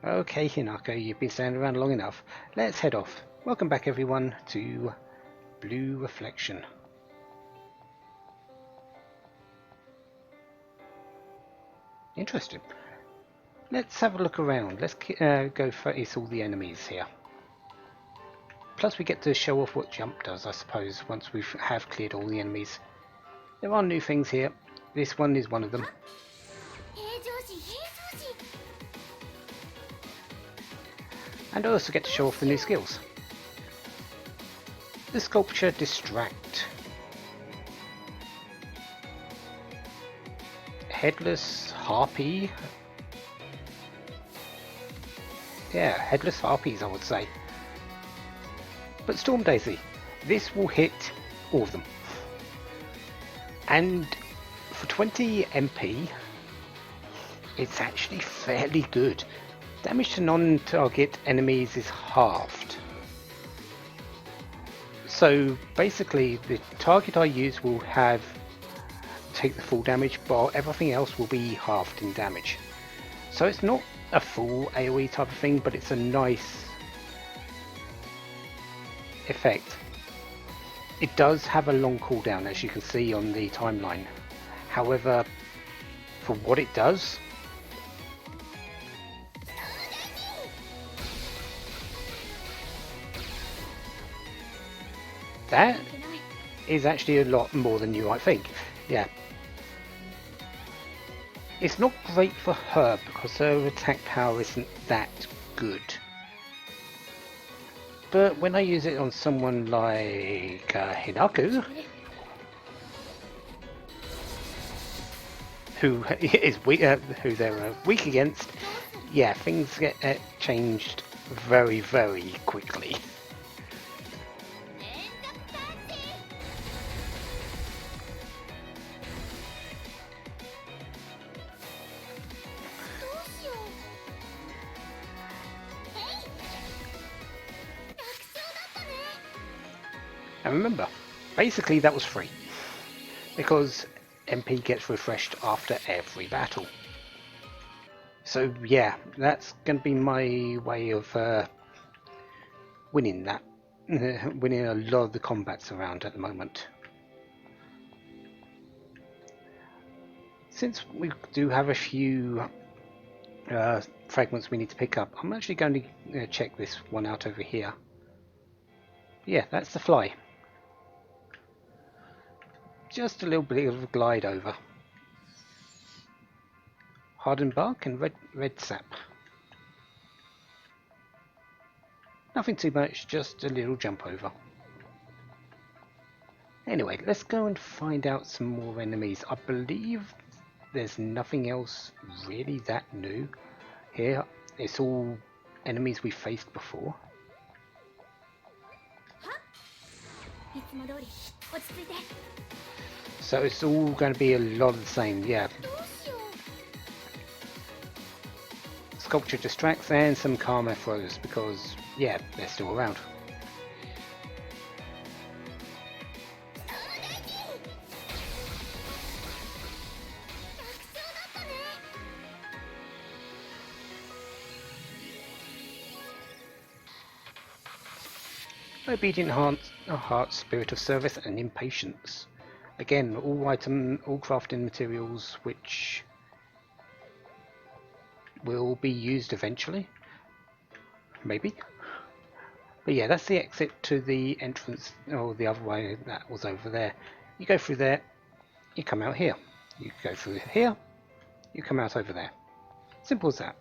Okay, Hinako, you've been standing around long enough. Let's head off. Welcome back, everyone, to Blue Reflection. Interesting. Let's have a look around. Let's go face all the enemies here. Plus, we get to show off what jump does, I suppose, once we have cleared all the enemies. There are new things here. This one is one of them. And I also get to show off the new skills. The sculpture Distract. Headless Harpy. Yeah, Headless Harpies, I would say. But Storm Daisy, this will hit all of them. And for 20 MP, it's actually fairly good. Damage to non-target enemies is halved. So basically, the target I use will take the full damage, but everything else will be halved in damage. So it's not a full AoE type of thing, but it's a nice effect. It does have a long cooldown, as you can see on the timeline. However, for what it does, that is actually a lot more than you might think. Yeah. It's not great for her because her attack power isn't that good. But when I use it on someone like Hinako, who they're weak against, yeah, things get changed very, very quickly. And remember, basically that was free, because MP gets refreshed after every battle. So yeah, that's going to be my way of winning that, winning a lot of the combats around at the moment. Since we do have a few fragments we need to pick up, I'm actually going to check this one out over here. Yeah, that's the fly. Just a little bit of a glide over. Hardened bark and red sap. Nothing too much, just a little jump over. Anyway, let's go and find out some more enemies. I believe there's nothing else really that new here. It's all enemies we faced before. So it's all going to be a lot of the same, yeah. Sculpture Distracts and some Karma Throws because, yeah, they're still around. Obedient Heart, Spirit of Service, and Impatience. Again, all crafting materials which will be used eventually. Maybe. But yeah, that's the exit to the entrance, or the other way that was over there. You go through there, you come out here. You go through here, you come out over there. Simple as that.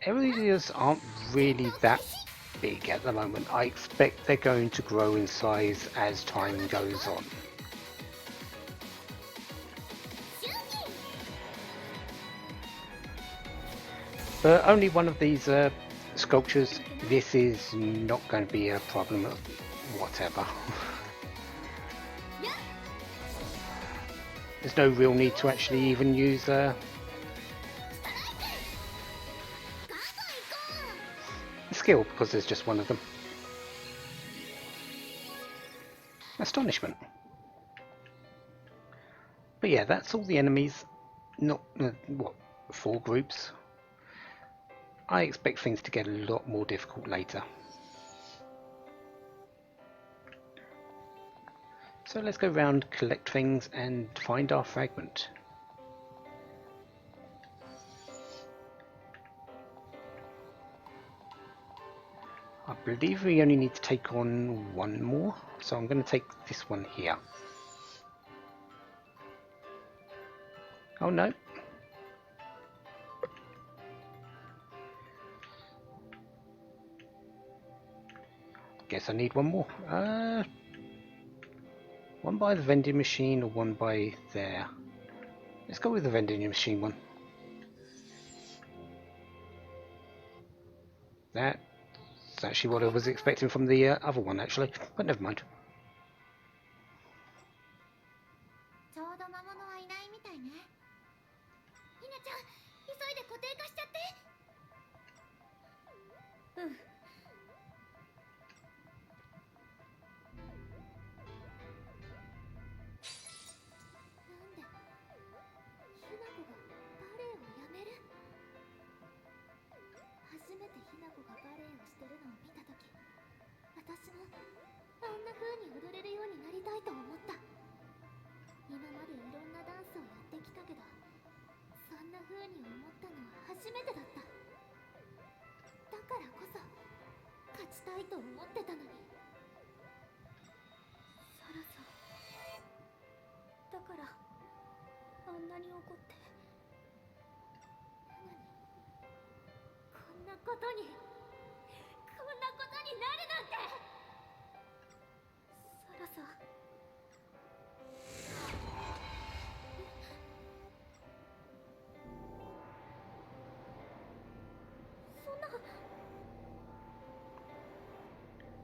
Areas aren't really that big at the moment. I expect they're going to grow in size as time goes on. But only one of these sculptures, this is not going to be a problem of whatever. There's no real need to actually even use a skill because there's just one of them. Astonishment. But yeah, that's all the enemies. Not, 4 groups. I expect things to get a lot more difficult later. So let's go around, collect things, and find our fragment. I believe we only need to take on one more, so I'm going to take this one here. Oh no. Guess I need one more. One by the vending machine or one by there. Let's go with the vending machine one. That's actually what I was expecting from the other one actually, but never mind.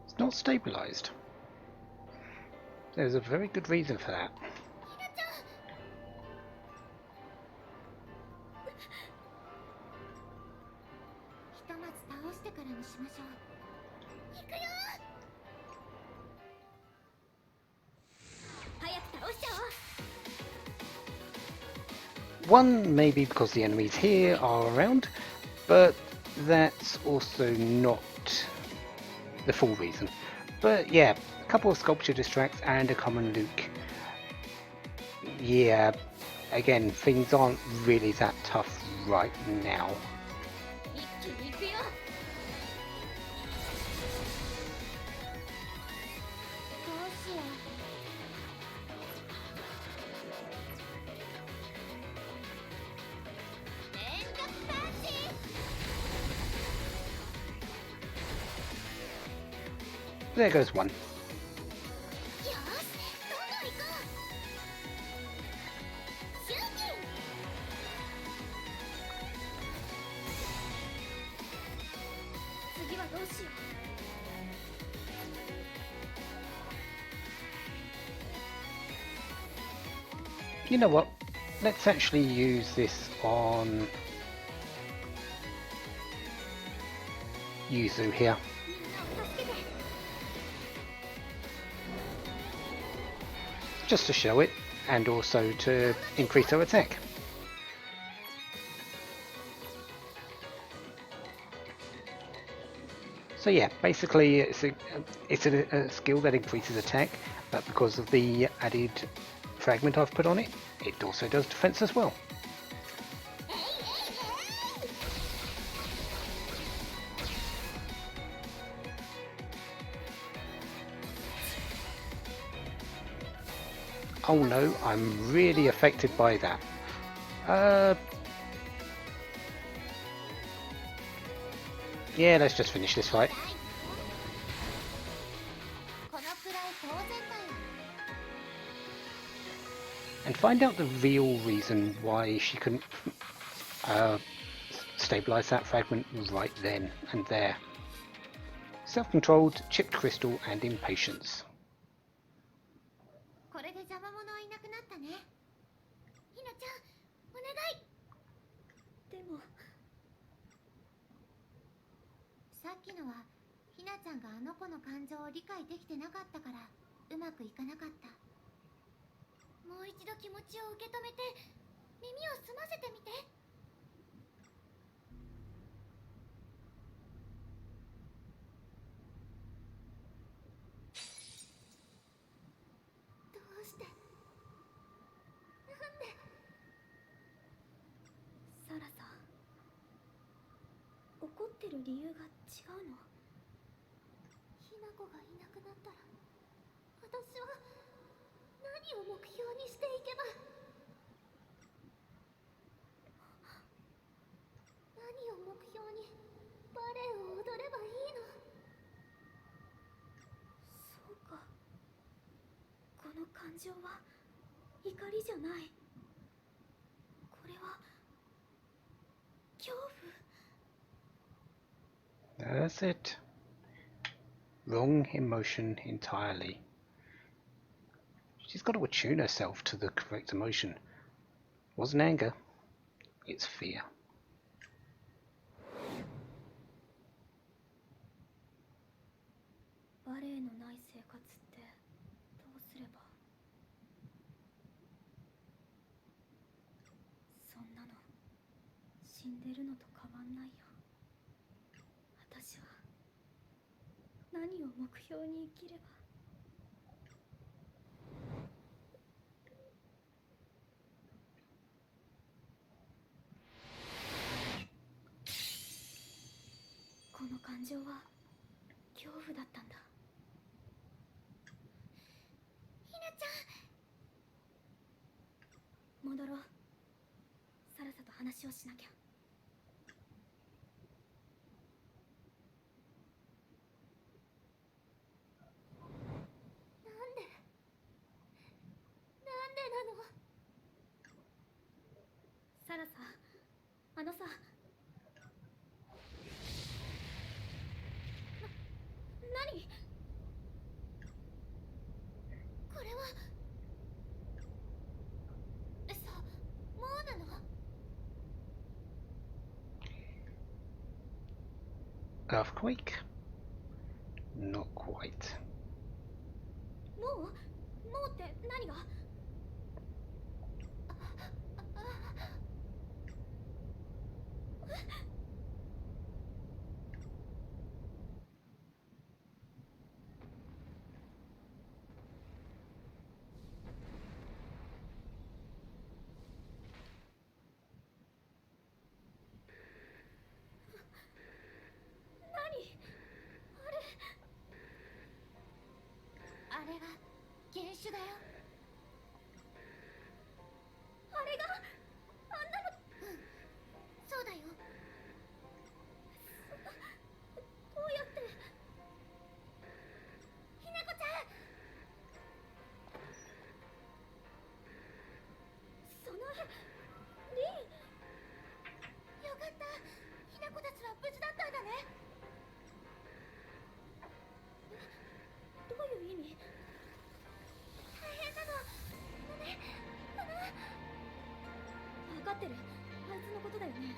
It's not stabilized. There's a very good reason for that. One, maybe because the enemies here are around, but that's also not the full reason. But yeah, a couple of sculpture distracts and a common nuke. Yeah, again, things aren't really that tough right now. There goes one. You know what? Let's actually use this on Yuzu here. Just to show it, and also to increase our attack. So yeah, basically it's a skill that increases attack, but because of the added fragment I've put on it, it also does defense as well. Oh no, I'm really affected by that. Yeah, let's just finish this fight. And find out the real reason why she couldn't stabilize that fragment right then and there. Self-controlled, chipped crystal, and impatience. てる理由が違うの。ひな子がいなくなったら私は何を目標にしていけば、何を目標にバレエを踊ればいいの。そうか、この感情は怒りじゃない。これは恐怖。 That's it. Wrong emotion entirely. She's got to attune herself to the correct emotion. It wasn't anger, it's fear. バレエのない生活ってどうすれば。そんなの死んでるのと変わんないよ。私は何を目標に生きれば。この感情は恐怖だったんだ。ひなちゃん、戻ろう。サラサと話をしなきゃ。なんでなの。サラサ、あのさ。何これは。そうもうなの。Earthquake? Not quite. もうって何が。あれが原種だよ。あれがあんなの。うん、そうだよ。どうやって。ひなこちゃん、そのリン、よかった。ひなこたちは無事だったんだね。どういう意味。大変なのね。分かってる。あいつのことだよね。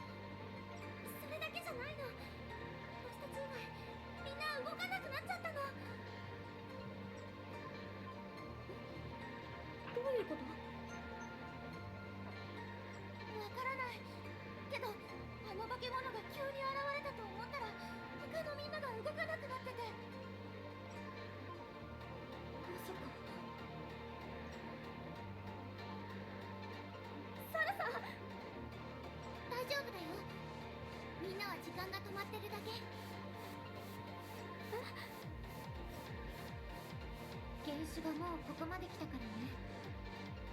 それだけじゃないの。私たち以外みんな動かなくなっちゃったの。どういうこと。わからないけど、あの化け物が急に現れたと思ったら他のみんなが動かなくなってて。まさか。サラさん、大丈夫だよ。みんなは時間が止まってるだけ。原種がもうここまで来たからね。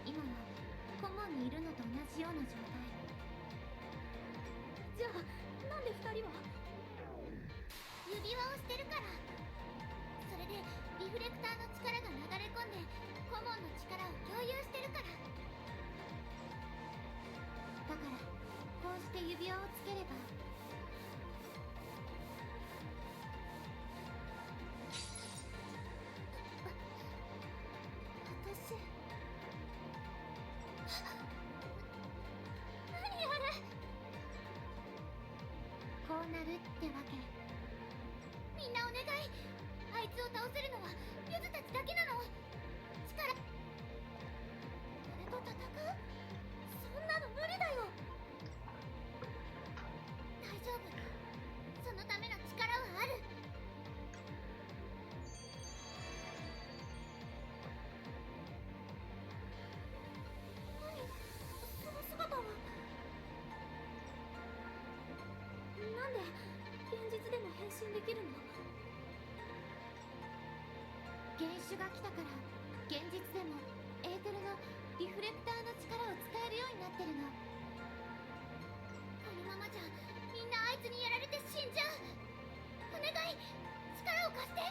今はコモンにいるのと同じような状態。じゃあなんで2人は。指輪をしてるから。それでリフレクターの力が流れ込んでコモンの力を共有してるから。だからこうして指輪をつければ。私、何あれ。こうなるってわけ。みんなお願い。あいつを倒せるのはユズたちだけなの。力。俺と戦う？そんなの無理だよ。大丈夫。そのための力はある。何その姿は。なんで現種が来たから現実でもエーテルのリフレクターの力を使えるようになってるの。このままじゃみんなあいつにやられて死んじゃう。お願い、力を貸して。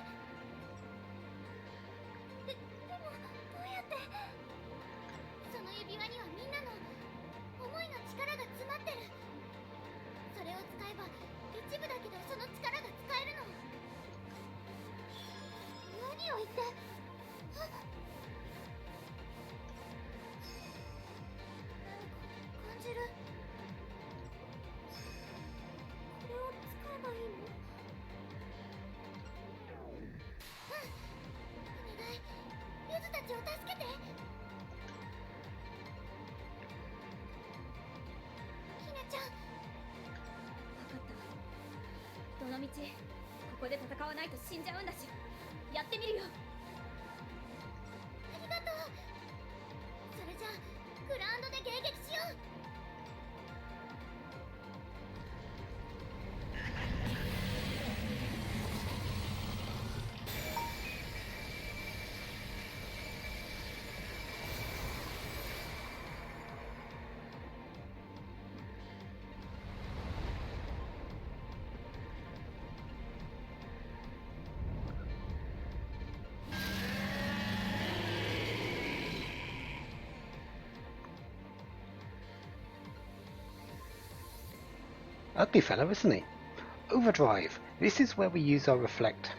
でもどうやって。その指輪にはみんなの思いの力が詰まってる。それを使えば一部だけどその力が使えるの。何を言って。何か感じる。これを使えばいいの。お願い、ゆずたちを助けて。ひなちゃん。分かった。どのみちここで戦わないと死んじゃうんだし、やってみるよ。ありがとう。それじゃあグラウンドで迎撃しよう。Ugly fellow, isn't he? Overdrive. This is where we use our reflect.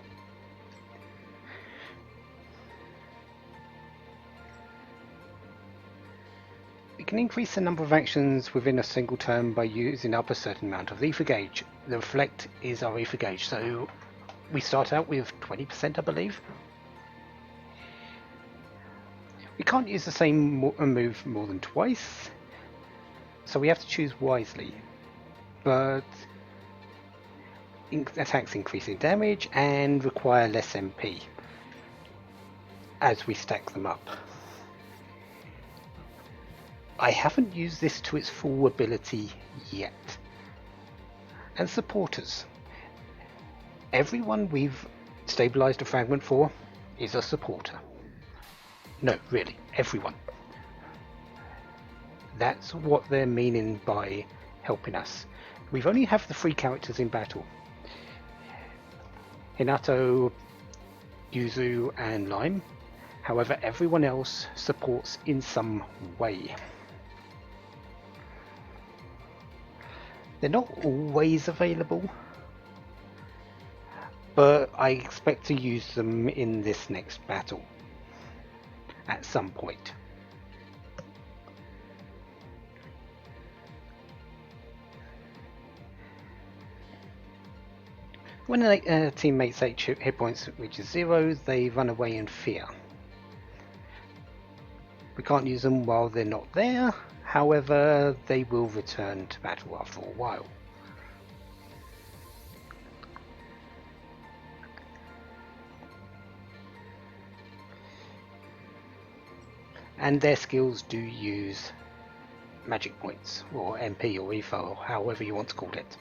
We can increase the number of actions within a single turn by using up a certain amount of ether gauge. The reflect is our ether gauge, so we start out with 20%, I believe. We can't use the same move more than twice, so we have to choose wisely. But attacks increase in damage and require less MP as we stack them up. I haven't used this to its full ability yet. And supporters. Everyone we've stabilized a fragment for is a supporter. No, really, everyone. That's what they're meaning by helping us. We've only have the 3 characters in battle. Hinato, Yuzu and Lime. However, everyone else supports in some way. They're not always available, but I expect to use them in this next battle at some point. When a teammate's hit points reaches 0, they run away in fear. We can't use them while they're not there, however, they will return to battle after a while. And their skills do use magic points, or MP or EFA, or however you want to call it.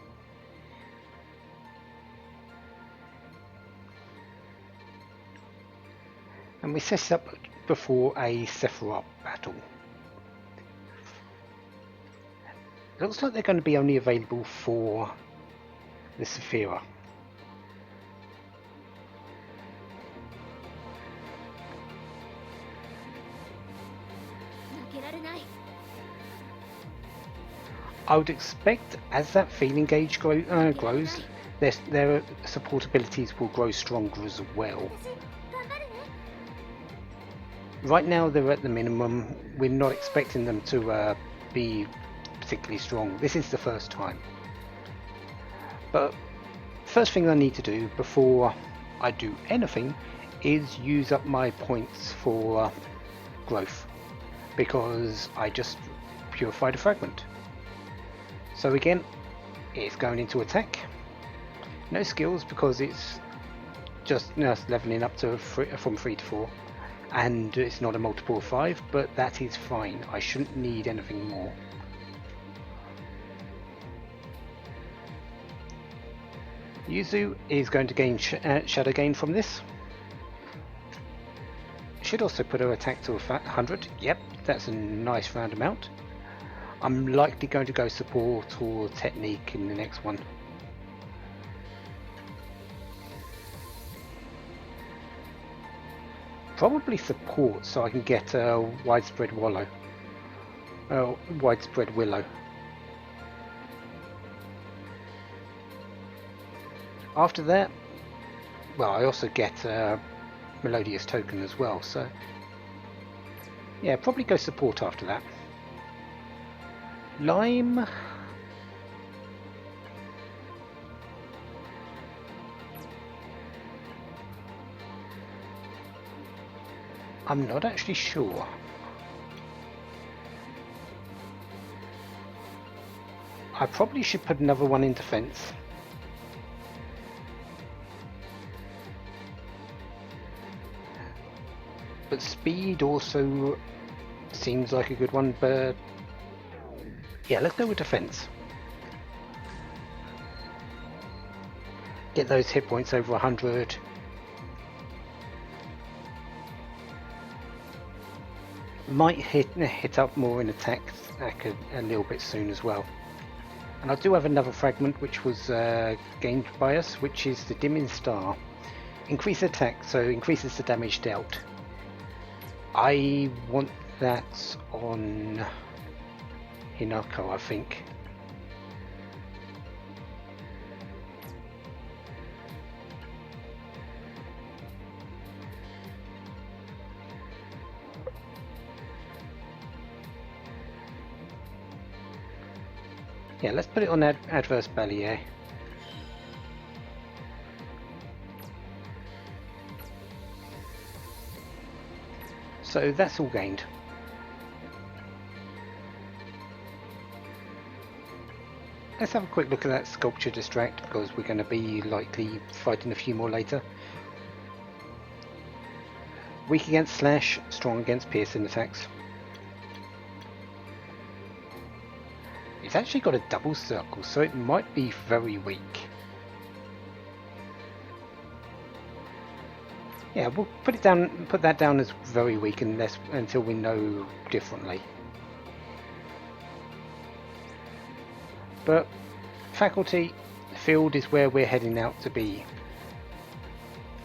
And we set up before a Sephiroth battle. Looks like they're going to be only available for the Sephira. I would expect as that feeling gauge grows, their support abilities will grow stronger as well. Right now they're at the minimum. We're not expecting them to be particularly strong. This is the first time. But first thing I need to do before I do anything is use up my points for growth, because I just purified a fragment. So again, it's going into attack. No skills because it's just leveling up to from 3 to 4. And it's not a multiple of 5, but that is fine. I shouldn't need anything more. Yuzu is going to gain Shadow Gain from this. should also put her attack to 100. Yep, that's a nice round amount. I'm likely going to go support or technique in the next one. Probably support so I can get a widespread willow. Widespread willow. After that, well, I also get a melodious token as well, so yeah, probably go support after that. Lime. I'm not actually sure. I probably should put another one in defense. But speed also seems like a good one, but yeah, let's go with defense. Get those hit points over 100. Might hit up more in attacks a little bit soon as well. And I do have another fragment which was gained by us, which is the Dimming Star. Increase attack, so increases the damage dealt. I want that on Hinako, I think. Yeah, let's put it on adverse barrier. So that's all gained. Let's have a quick look at that sculpture distract, because we're going to be likely fighting a few more later. Weak against slash, strong against piercing attacks. It's actually got a double circle, so it might be very weak. Yeah, we'll put that down as very weak until we know differently. But faculty field is where we're heading out to be.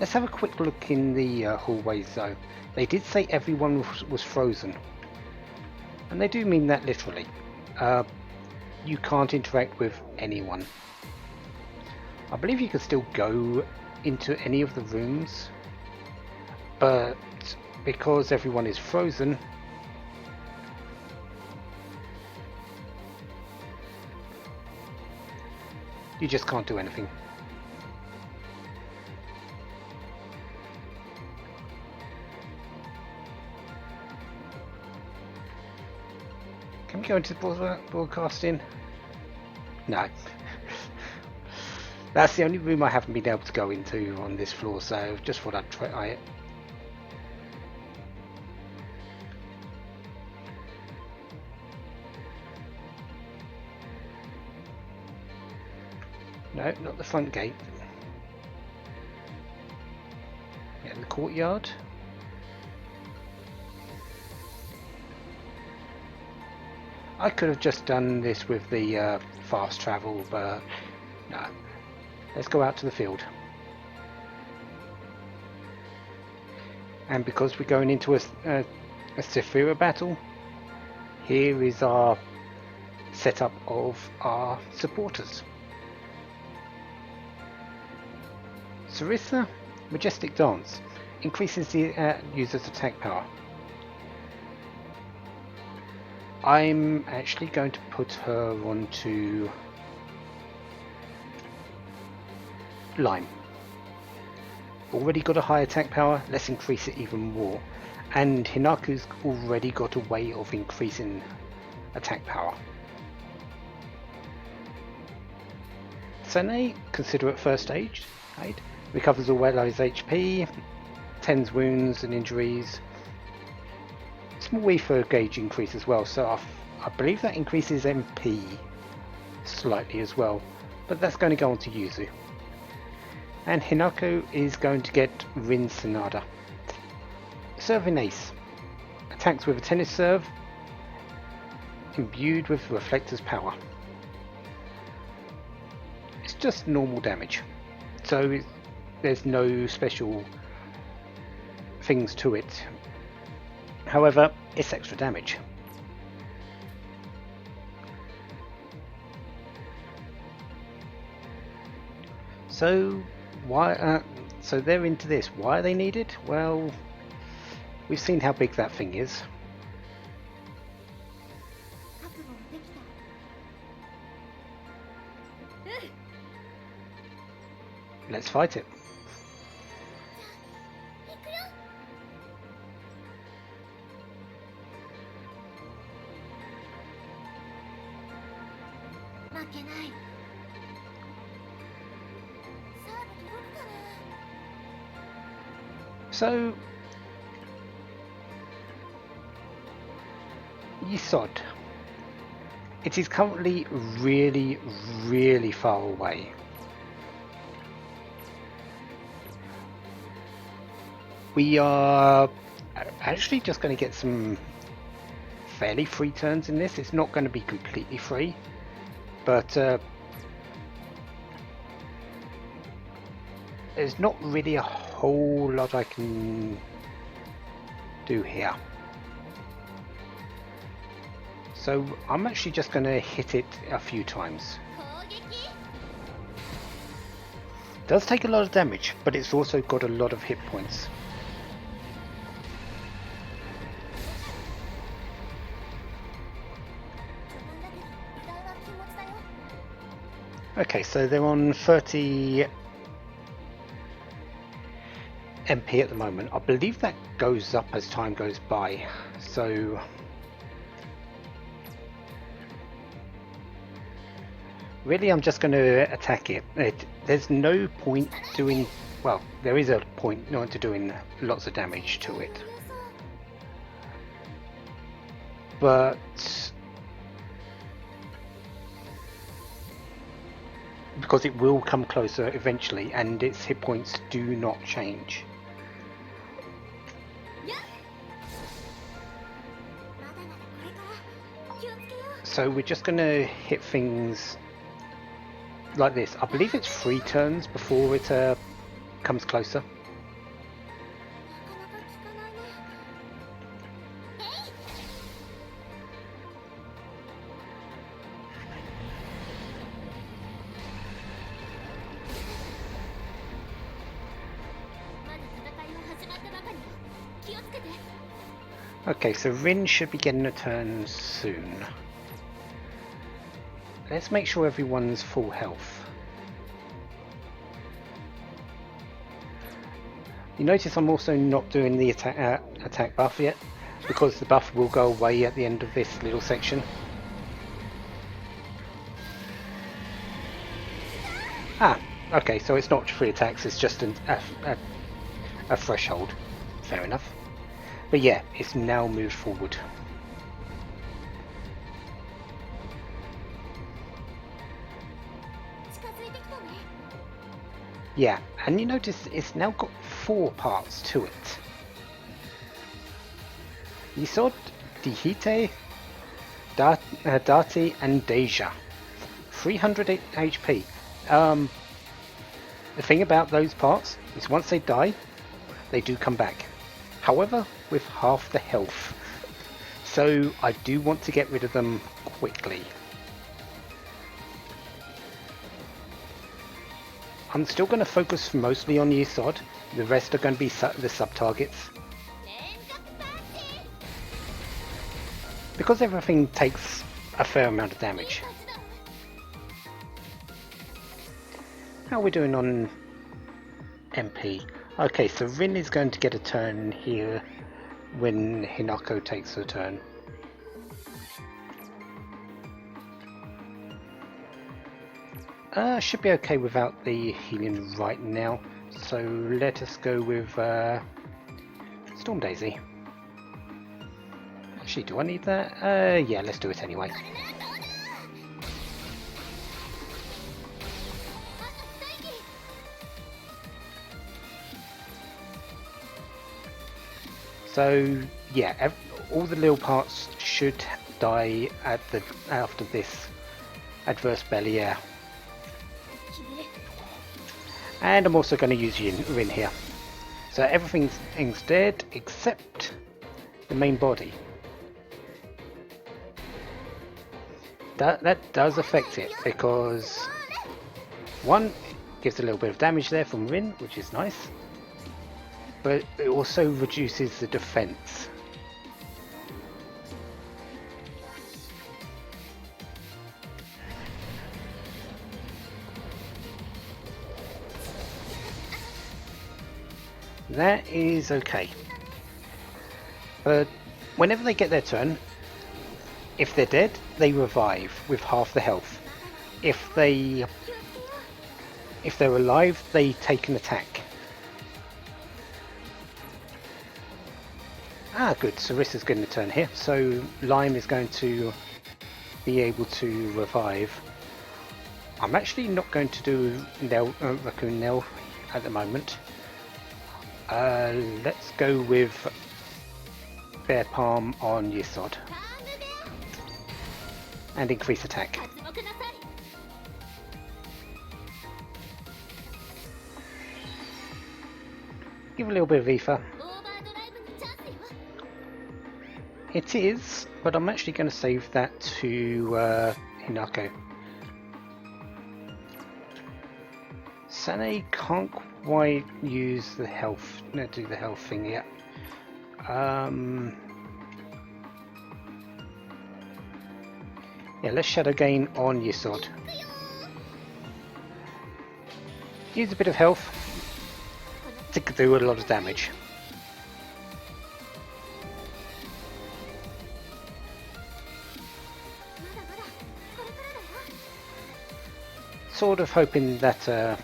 Let's have a quick look in the hallways though. They did say everyone was frozen, and they do mean that literally. You can't interact with anyone. I believe you can still go into any of the rooms, but because everyone is frozen, you just can't do anything. Can we go into broadcasting? No. That's the only room I haven't been able to go into on this floor, so just thought I'd try it. No, not the front gate. Yeah, the courtyard. I could have just done this with the fast travel, but no. Let's go out to the field. And because we're going into a Sephira battle, here is our setup of our supporters. Sarasa, Majestic Dance, increases the user's attack power. I'm actually going to put her onto Lime. Already got a high attack power, let's increase it even more. And Hinaku's already got a way of increasing attack power. Sene, consider it first aid. Recovers all allies' HP, tends wounds and injuries. Small ether gauge increase as well, so I believe that increases MP slightly as well, but that's going to go on to Yuzu. And Hinako is going to get Rin Sonata. Serving Ace. Attacks with a tennis serve, imbued with Reflector's power. It's just normal damage, so there's no special things to it. However, it's extra damage. So why? So they're into this. Why are they needed? Well, we've seen how big that thing is. 覚悟はできた。 Let's fight it. 行くよ。負けない。サーブ届くかな。 So, Yisod. It is currently really far away. We are actually just going to get some fairly free turns in this. It's not going to be completely free, but there's not really a whole lot I can do here. So I'm actually just going to hit it a few times. 攻撃。 It does take a lot of damage, but it's also got a lot of hit points. Okay, so they're on 30 MP at the moment. I believe that goes up as time goes by. So really I'm just going to attack it. There's no point doing, well, there is a point not to doing lots of damage to it. But because it will come closer eventually and its hit points do not change. So we're just going to hit things like this. I believe it's 3 turns before it comes closer. まだ戦いは始まったばかりよ。気をつけて。 Okay, so Rin should be getting a turn soon. Let's make sure everyone's full health. You notice I'm also not doing the attack buff yet, because the buff will go away at the end of this little section. Ah, okay, so it's not 3 attacks, it's just a threshold. Fair enough. But yeah, it's now moved forward. Yeah, and you notice it's now got 4 parts to it. Yisod, Dihite, Dati, and Deja. 300 HP. The thing about those parts is once they die, they do come back. However, with half the health. So I do want to get rid of them quickly. I'm still going to focus mostly on Yisod. The rest are going to be the sub-targets. Because everything takes a fair amount of damage. How are we doing on MP? Okay, so Rin is going to get a turn here when Hinako takes her turn. Should be okay without the healing right now, so let us go with Storm Daisy. Actually, do I need that? Yeah, let's do it anyway. So yeah, all the little parts should die after this adverse belly air. And I'm also going to use Rin here. So everything's dead except the main body. That does affect it because one gives a little bit of damage there from Rin, which is nice, but it also reduces the defense. That is okay. But whenever they get their turn, if they're dead, they revive with half the health. If they're alive, they take an attack. Ah, good. Sarissa's getting a turn here, so Lime is going to be able to revive. I'm actually not going to do Raccoon Nell at the moment. Let's go with Bear Palm on Yisod and increase attack. Give a little bit of ether. It is, but I'm actually going to save that to Hinako. Sane can't quite use the health, do the health thing yet. Yeah, let's Shadow Gain on Yisod. Use a bit of health to do a lot of damage. Sort of hoping that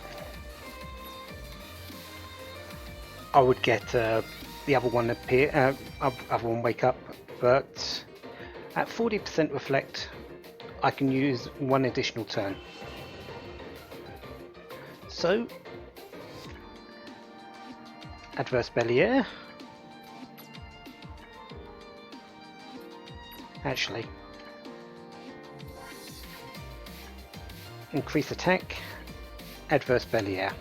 I would get the other one other one wake up, but at 40% reflect, I can use one additional turn. So, adverse belly air. Actually, increase attack, adverse belly air.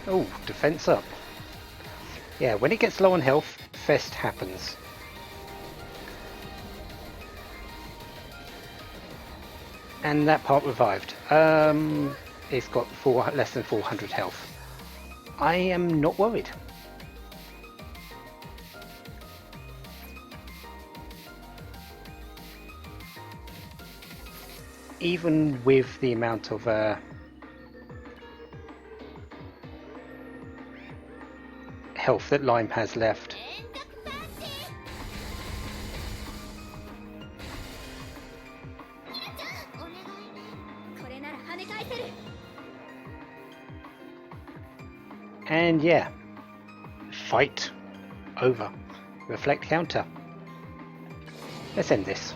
Oh, defense up. Yeah, when it gets low on health, Fest happens. And that part revived. It's got less than 400 health. I am not worried. Even with the amount of health that Lime has left. And yeah, fight over. Reflect counter. Let's end this.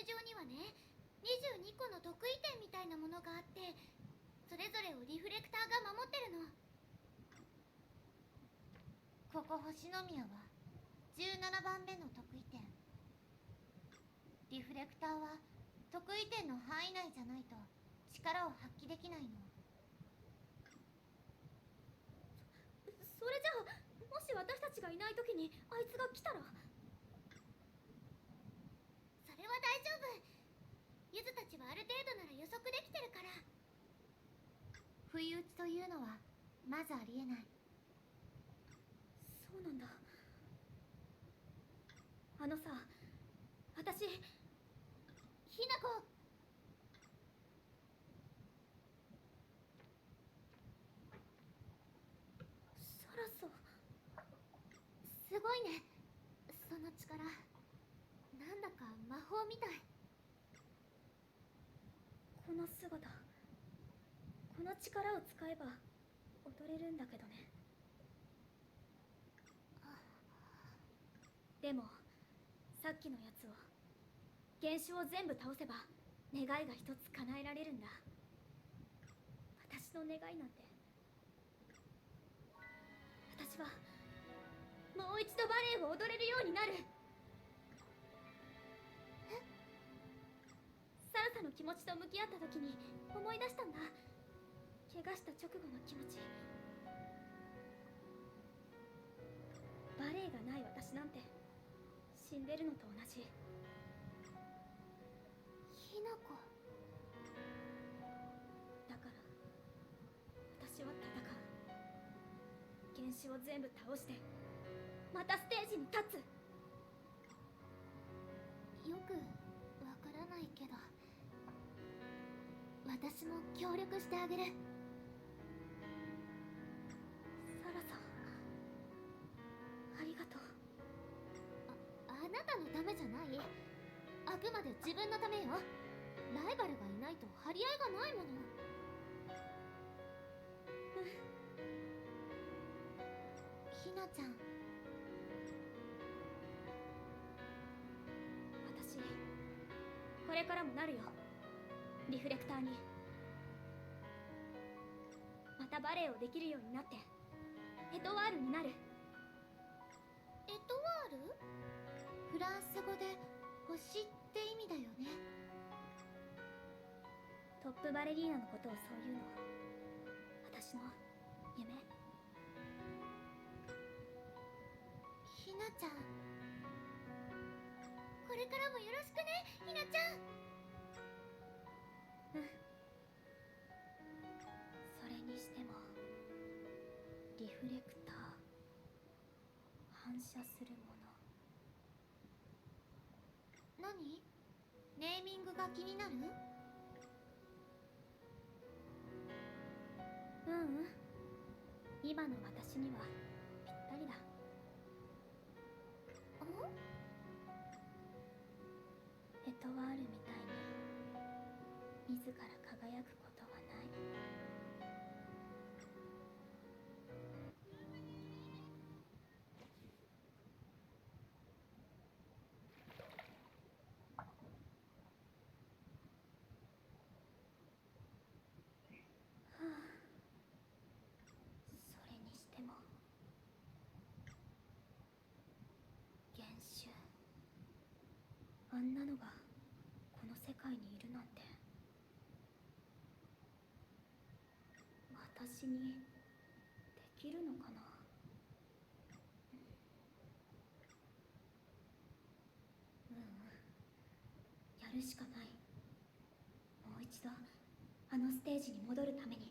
上にはね、22個の得意点みたいなものがあって、それぞれをリフレクターが守ってるの。ここ星宮は17番目の得意点。リフレクターは得意点の範囲内じゃないと力を発揮できないの。それじゃあ、もし私たちがいない時にあいつが来たら。それは大丈夫。ゆずたちはある程度なら予測できてるから。不意打ちというのはまずありえない。そうなんだ。あのさ、私ひなこ。サラサ。すごいね、その力。なんだか魔法みたい。この姿、この力を使えば踊れるんだけどね。でもさっきのやつを、原種を全部倒せば願いが一つ叶えられるんだ。私の願いなんて、私はもう一度バレエを踊れるようになる。サラサの気持ちと向き合った時に思い出したんだ。怪我した直後の気持ち。バレエがない私なんて死んでるのと同じ。ひなこ。だから私は戦う。原種を全部倒してまたステージに立つ。よくわからないけど、私も協力してあげる。サラさん、ありがとう。あなたのためじゃない。あくまで自分のためよ。ライバルがいないと張り合いがないもの。ひなちゃん。私これからもなるよ、リフレクターに。またバレエをできるようになってエトワールになる。エトワール？フランス語で星って意味だよね。トップバレリーナのことをそういうの、私の夢。ひなちゃん、これからもよろしくね、ひなちゃん。うん。それにしてもリフレクター、反射するもの。何？ネーミングが気になる？ううん、今の私にはぴったりだ。エトワールみたいに自ら輝くことはない。はあ、それにしても原種、あんなのがこの世界にいるなんて。私にできるのかな。やるしかない。もう一度あのステージに戻るために。